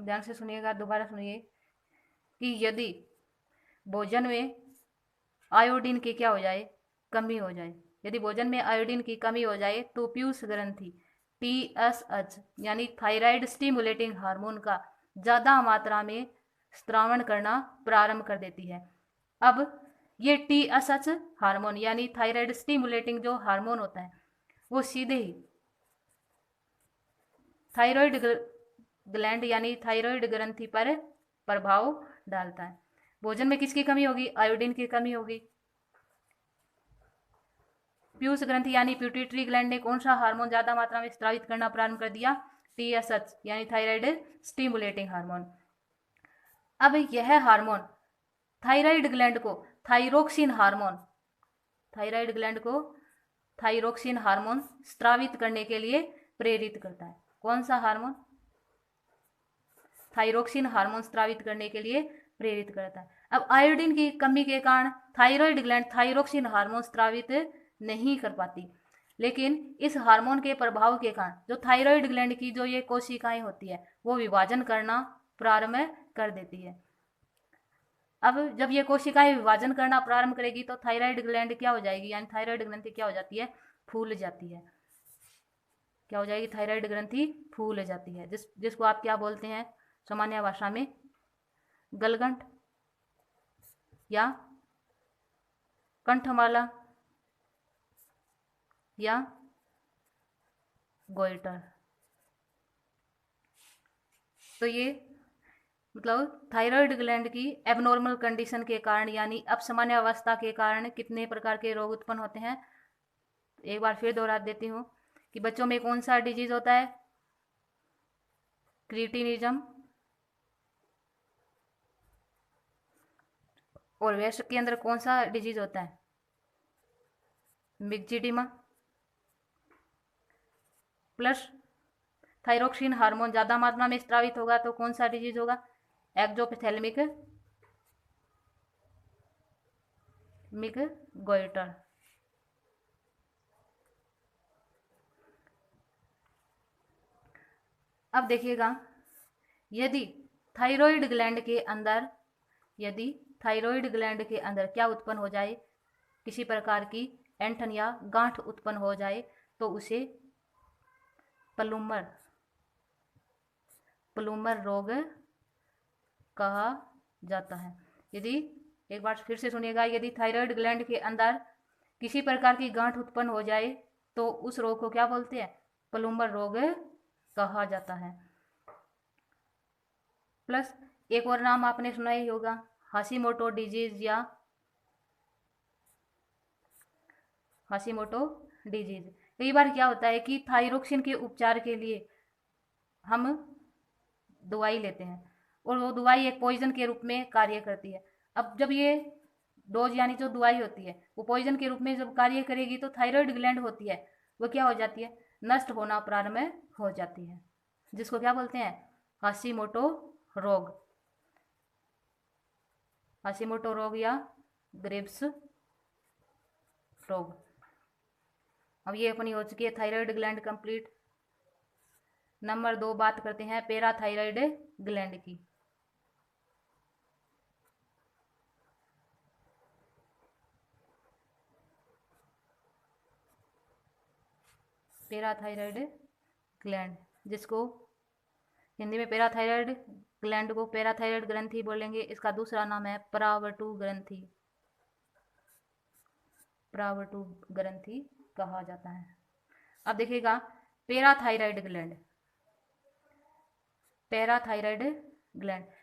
ध्यान से सुनिएगा, दोबारा सुनिए कि यदि भोजन में आयोडीन की क्या हो जाए, कमी हो जाए, यदि भोजन में आयोडीन की कमी हो जाए तो पीयूष ग्रंथि TSH यानी थायराइड स्टिमुलेटिंग हार्मोन का ज़्यादा मात्रा में स्त्रावण करना प्रारंभ कर देती है। अब ये TSH हार्मोन यानी थायराइड स्टिमुलेटिंग जो हार्मोन होता है वो सीधे ही थायराइड ग्लैंड यानी थायराइड ग्रंथि पर प्रभाव डालता है। भोजन में किसकी कमी होगी? आयोडीन की कमी होगी। पीयूष ग्रंथि यानी प्यूटिटरी ग्लैंड ने कौन सा हार्मोन ज्यादा मात्रा में स्रावित करना प्रारंभ कर दिया? TSH यानी थायराइड स्टिमुलेटिंग हार्मोन। अब यह हार्मोन थायराइड ग्लैंड को थायरोक्सिन हार्मोन, थायराइड ग्लैंड को थायरोक्सिन हार्मोन स्रावित करने के लिए प्रेरित करता है। कौन सा हार्मोन? थायरोक्सिन हार्मोन स्रावित करने के लिए प्रेरित करता है। अब आयोडीन की कमी के कारण थायराइड ग्लैंड थायरोक्सिन हार्मोन स्रावित नहीं कर पाती, लेकिन इस हार्मोन के प्रभाव के कारण जो थायराइड ग्लैंड की जो ये कोशिकाएं होती है वो विभाजन करना प्रारंभ कर देती है। अब जब ये कोशिकाएं विभाजन करना प्रारंभ करेगी तो थायराइड ग्लैंड क्या हो जाएगी, यानी थायराइड ग्रंथि क्या हो जाती है? फूल जाती है। क्या हो जाएगी? थायराइड ग्रंथि फूल जाती है, जिसको आप क्या बोलते हैं सामान्य भाषा में? गलगंट या कंठमाला या गोइटर। तो ये मतलब थायराइड ग्लैंड की एबनॉर्मल कंडीशन के कारण यानी असामान्य अवस्था के कारण कितने प्रकार के रोग उत्पन्न होते हैं? एक बार फिर दोहरा देती हूँ कि बच्चों में कौन सा डिजीज होता है? क्रिटिनिज्म। और वयस्क के अंदर कौन सा डिजीज होता है? मिक्जिडिमा। प्लस थायरोक्सिन हार्मोन ज्यादा मात्रा में स्रावित होगा तो कौन सा डिजीज होगा? एक्जोपिथेलमिक गोइटर। अब देखिएगा, यदि थायराइड ग्लैंड के अंदर क्या उत्पन्न हो जाए, किसी प्रकार की ऐंठन या गांठ उत्पन्न हो जाए तो उसे प्लूमर रोग कहा जाता है। यदि एक बार फिर से सुनिएगा, यदि थायराइड ग्लैंड के अंदर किसी प्रकार की गांठ उत्पन्न हो जाए तो उस रोग को क्या बोलते हैं? प्लूमर रोग कहा जाता है। प्लस एक और नाम आपने सुना ही होगा, हाशीमोटो डिजीज या हाशीमोटो डिजीज। कई बार क्या होता है कि थायरोक्सिन के उपचार के लिए हम दवाई लेते हैं और वो दवाई एक पॉइजन के रूप में कार्य करती है। अब जब ये डोज यानी जो दवाई होती है वो पॉइजन के रूप में जब कार्य करेगी तो थायराइड ग्लैंड होती है वो क्या हो जाती है? नष्ट होना प्रारंभ हो जाती है, जिसको क्या बोलते हैं? हाशीमोटो रोग। हाशीमोटो रोग या ग्रेव्स रोग। अब ये अपनी हो चुकी है थायराइड ग्लैंड कंप्लीट। नंबर 2 बात करते हैं पैराथायराइड ग्लैंड की। पैराथायराइड ग्लैंड, जिसको हिंदी में पैराथायराइड ग्लैंड को पैराथायराइड ग्रंथि बोलेंगे। इसका दूसरा नाम है परावर्तु ग्रंथि। परावर्तु ग्रंथि कहा जाता है। अब देखिएगा, पैराथायराइड ग्लैंड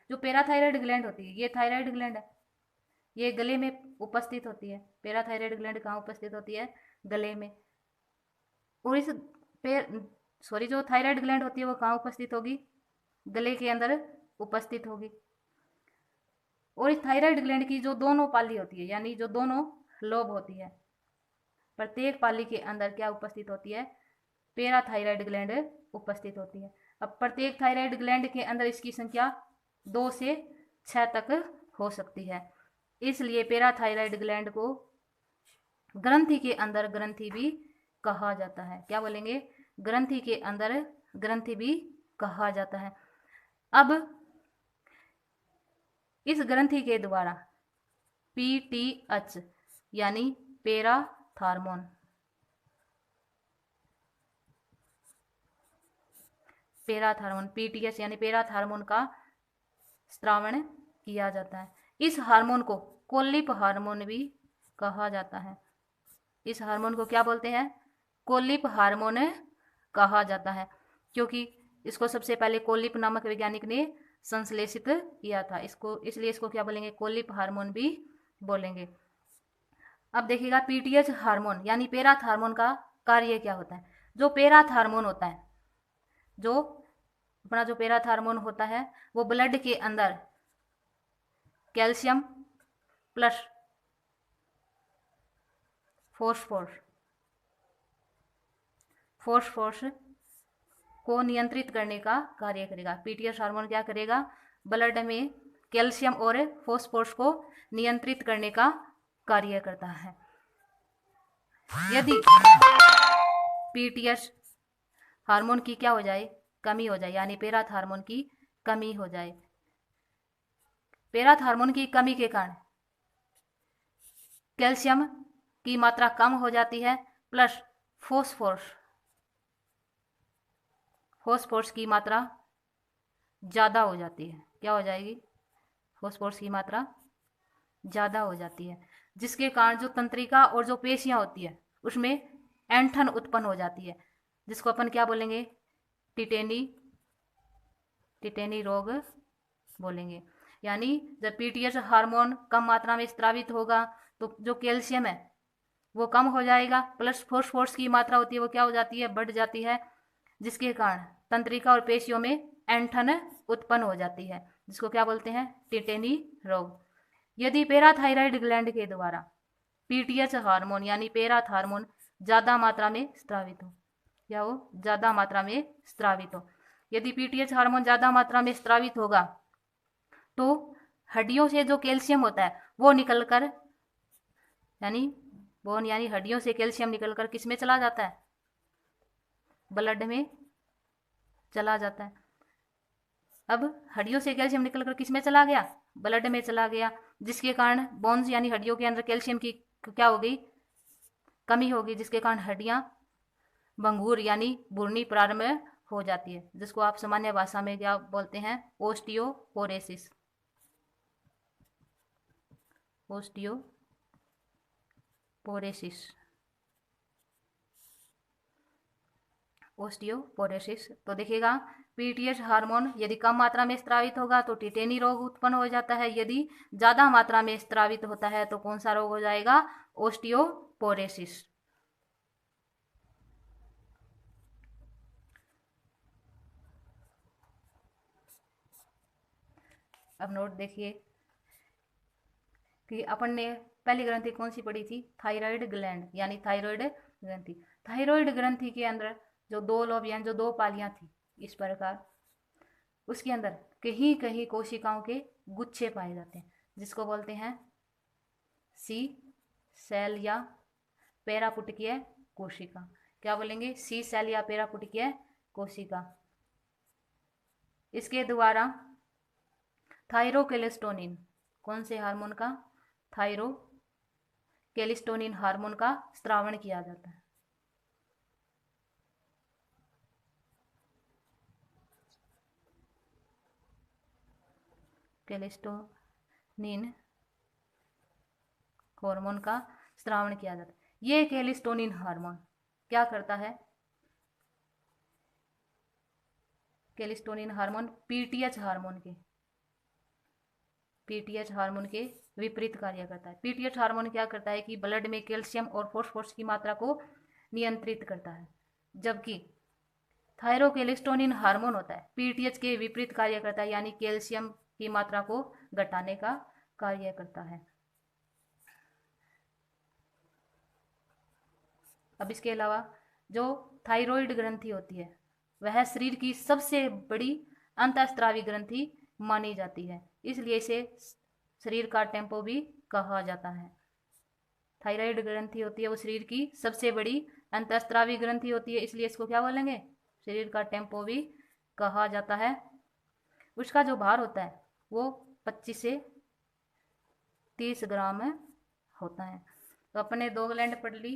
जो पैराथायराइड ग्लैंड होती है, ये थायराइड ग्लैंड है, ये गले में उपस्थित होती है। पैराथायराइड ग्लैंड कहाँ उपस्थित होती है? गले में। और इस जो थायराइड ग्लैंड होती है वो कहाँ उपस्थित होगी? गले के अंदर उपस्थित होगी। और इस थायराइड ग्लैंड की जो दोनों पाली होती है यानी जो दोनों लोब होती है, प्रत्येक पाली के अंदर क्या उपस्थित होती है? पैराथायराइड ग्लैंड उपस्थित होती है। अब प्रत्येक थायराइड ग्लैंड के अंदर इसकी संख्या 2 से 6 तक हो सकती है। इसलिए पैराथायराइड ग्लैंड को ग्रंथि के अंदर ग्रंथि भी कहा जाता है। क्या बोलेंगे? ग्रंथि के अंदर ग्रंथि भी कहा जाता है। अब इस ग्रंथि के द्वारा पीटीएच यानी पैराथार्मोन पीटीएच यानी पैराथार्मोन का स्रावण किया जाता है। इस हार्मोन को कोलिप हार्मोन भी कहा जाता है। इस हार्मोन को क्या बोलते हैं? कोलिप हार्मोन कहा जाता है, क्योंकि इसको सबसे पहले कोलिप नामक वैज्ञानिक ने संश्लेषित किया था। इसलिए इसको क्या बोलेंगे? कोलिप हार्मोन भी बोलेंगे। अब देखिएगा पीटीएच हार्मोन यानी पैराथार्मोन का कार्य क्या होता है। जो पैराथार्मोन होता है, जो पैराथार्मोन होता है, वो ब्लड के अंदर कैल्शियम प्लस फॉस्फोरस को नियंत्रित करने का कार्य करेगा। पीटीएच हार्मोन क्या करेगा? ब्लड में कैल्शियम और फॉस्फोरस को नियंत्रित करने का कार्य करता है। यदि पीटीएच हार्मोन की क्या हो जाए? कमी हो जाए, यानी पैराथार्मोन की कमी हो जाए। पैराथार्मोन की कमी के कारण कैल्शियम की मात्रा कम हो जाती है, प्लस फॉस्फोरस की मात्रा ज़्यादा हो जाती है। क्या हो जाएगी? फॉस्फोरस की मात्रा ज़्यादा हो जाती है, जिसके कारण जो तंत्रिका और जो पेशियां होती है उसमें ऐंठन उत्पन्न हो जाती है, जिसको अपन क्या बोलेंगे? टिटेनी रोग बोलेंगे। यानी जब पीटीएच हार्मोन कम मात्रा में स्रावित होगा तो जो कैल्शियम है वो कम हो जाएगा, प्लस फॉस्फोरस की मात्रा होती है वो क्या हो जाती है? बढ़ जाती है, जिसके कारण तंत्रिका और पेशियों में ऐंठन उत्पन्न हो जाती है, जिसको क्या बोलते हैं? टिटेनी रोग। यदि पैराथायराइड ग्लैंड के द्वारा पीटीएच हार्मोन यानी पैराथार्मोन ज़्यादा मात्रा में स्रावित हो, क्या हो? ज़्यादा मात्रा में स्रावित हो। यदि पीटीएच हार्मोन ज़्यादा मात्रा में स्रावित होगा तो हड्डियों से जो कैल्शियम होता है वो निकलकर, यानी हड्डियों से कैल्शियम निकलकर किस में चला जाता है? ब्लड में चला जाता है। अब हड्डियों से कैल्शियम निकलकर किस में चला गया? ब्लड में चला गया, जिसके कारण बोन्स यानी हड्डियों के अंदर कैल्शियम की क्या हो गई? कमी होगी, जिसके कारण हड्डियां भंगूर यानी भूरनी प्रारंभ हो जाती है, जिसको आप सामान्य भाषा में क्या बोलते हैं? ओस्टियोपोरोसिस। ओस्टियोपोरोसिस। तो देखिएगा पीटीएच हार्मोन यदि कम मात्रा में स्रावित होगा तो टिटेनी रोग उत्पन्न हो जाता है। यदि ज़्यादा मात्रा में स्रावित होता है तो कौन सा रोग हो जाएगा? ओस्टियोपोरोसिस। अब नोट देखिए कि अपन ने पहली ग्रंथि कौन सी पढ़ी थी? थायराइड ग्लैंड यानी थायराइड ग्रंथि। थायराइड ग्रंथि के अंदर जो दो लोब यानी जो दो पालियां थी इस प्रकार, उसके अंदर कहीं कहीं कोशिकाओं के गुच्छे पाए जाते हैं, जिसको बोलते हैं सी सेल या पैरापुटिकीय कोशिका। क्या बोलेंगे? सी सेल या पैरापुटिकीय कोशिका। इसके द्वारा थायरोकेलेस्टोनिन, कौन से हार्मोन का? थायरोकेलिस्टोनिन हार्मोन का स्रावण किया जाता है। कैलिस्टोनिन हार्मोन का स्रावण किया जाता है। ये कैलिस्टोनिन हार्मोन क्या करता है? कैलिस्टोनिन हार्मोन पीटीएच हार्मोन के विपरीत कार्य करता है। पीटीएच हार्मोन क्या करता है कि ब्लड में कैल्शियम और फॉस्फोरस की मात्रा को नियंत्रित करता है, जबकि थायरोकेलिस्टोनिन हार्मोन होता है पीटीएच के विपरीत कार्य करता है, यानी कैल्शियम की मात्रा को घटाने का कार्य करता है। अब इसके अलावा जो थायराइड ग्रंथि होती है वह शरीर की सबसे बड़ी अंतःस्रावी ग्रंथि मानी जाती है, इसलिए इसे शरीर का टेम्पो भी कहा जाता है। थायराइड ग्रंथि होती है वो शरीर की सबसे बड़ी अंतःस्रावी ग्रंथि होती है, इसलिए इसको क्या बोलेंगे? शरीर का टेम्पो भी कहा जाता है। उसका जो भार होता है वो 25 से 30 ग्राम होता है। तो अपने 2 ग्लैंड पढ़ ली,